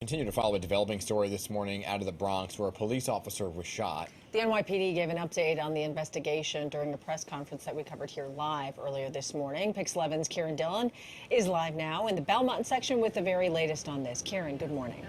Continue to follow a developing story this morning out of the Bronx where a police officer was shot. The NYPD gave an update on the investigation during a press conference that we covered here live earlier this morning. Pix 11's Kieran Dillon is live now in the Belmont section with the very latest on this. Kieran, good morning.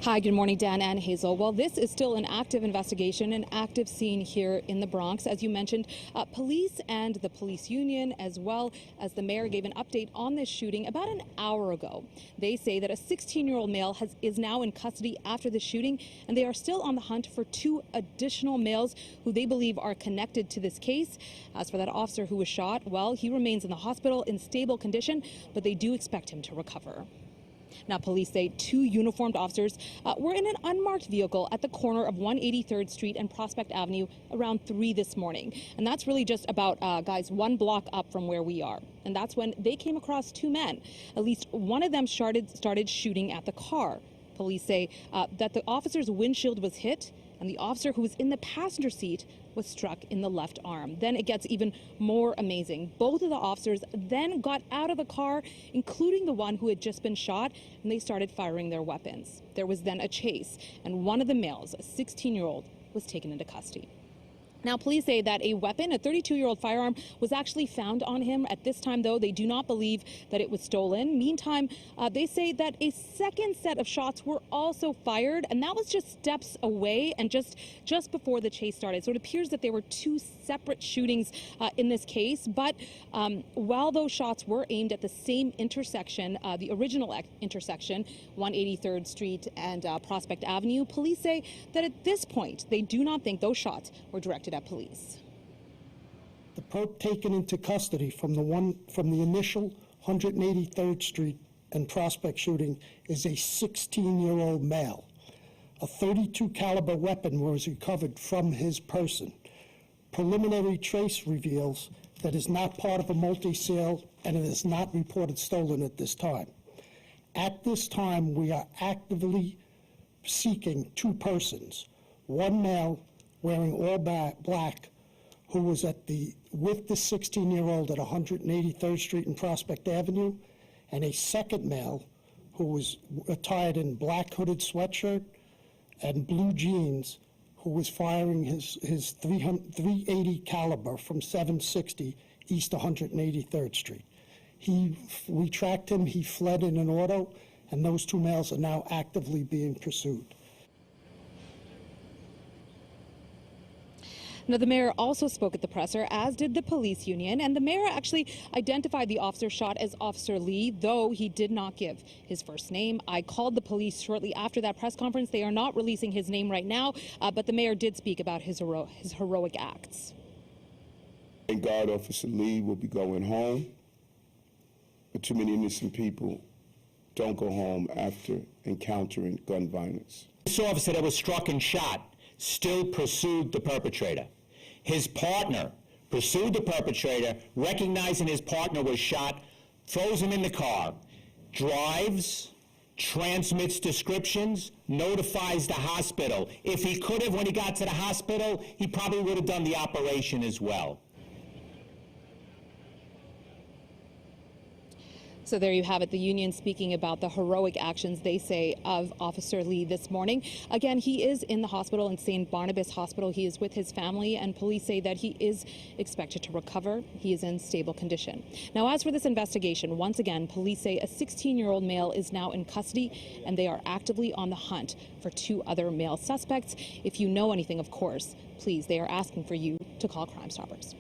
Hi, good morning, Dan and Hazel. Well, this is still an active investigation, an active scene here in the Bronx. As you mentioned, police and the police union, as well as the mayor, gave an update on this shooting about an hour ago. They say that a 16-year-old male is now in custody after the shooting, and they are still on the hunt for two additional males who they believe are connected to this case. As for that officer who was shot, well, he remains in the hospital in stable condition, but they do expect him to recover. Now, police say two uniformed officers were in an unmarked vehicle at the corner of 183rd Street and Prospect Avenue around 3 this morning. And that's really just about, guys, 1 block up from where we are. And that's when they came across two men. At least one of them started shooting at the car. Police say that the officer's windshield was hit and the officer who was in the passenger seat was struck in the left arm. Then it gets even more amazing. Both of the officers then got out of the car, including the one who had just been shot, and they started firing their weapons. There was then a chase, and one of the males, a 16-year-old, was taken into custody. Now, police say that a weapon, a 32-year-old firearm, was actually found on him. At this time, though, they do not believe that it was stolen. Meantime, they say that a second set of shots were also fired, and that was just steps away and just before the chase started. So it appears that there were two separate shootings in this case. But while those shots were aimed at the same intersection, the original intersection, 183rd Street and Prospect Avenue, police say that at this point, they do not think those shots were directed at police. The perp taken into custody from the initial 183rd Street and Prospect shooting is a 16-year-old male. A .32 caliber weapon was recovered from his person. Preliminary trace reveals that is not part of a multi-sale and it is not reported stolen at this time. At this time, we are actively seeking two persons, one male wearing all black, who was with the 16-year-old at 183rd Street and Prospect Avenue, and a second male who was attired in black hooded sweatshirt and blue jeans, who was firing his 380 caliber from 760 East 183rd Street. We tracked him, he fled in an auto, and those two males are now actively being pursued. Now, the mayor also spoke at the presser, as did the police union, and the mayor actually identified the officer shot as Officer Lee, though he did not give his first name. I called the police shortly after that press conference. They are not releasing his name right now, but the mayor did speak about his heroic acts. Thank God Officer Lee will be going home, but too many innocent people don't go home after encountering gun violence. This officer that was struck and shot still pursued the perpetrator. His partner pursued the perpetrator, recognizing his partner was shot, throws him in the car, drives, transmits descriptions, notifies the hospital. If he could have, when he got to the hospital, he probably would have done the operation as well. So there you have it, the union speaking about the heroic actions, they say, of Officer Lee this morning. Again, he is in the hospital in St. Barnabas Hospital. He is with his family, and police say that he is expected to recover. He is in stable condition. Now, as for this investigation, once again, police say a 16-year-old male is now in custody, and they are actively on the hunt for two other male suspects. If you know anything, of course, please, they are asking for you to call Crime Stoppers.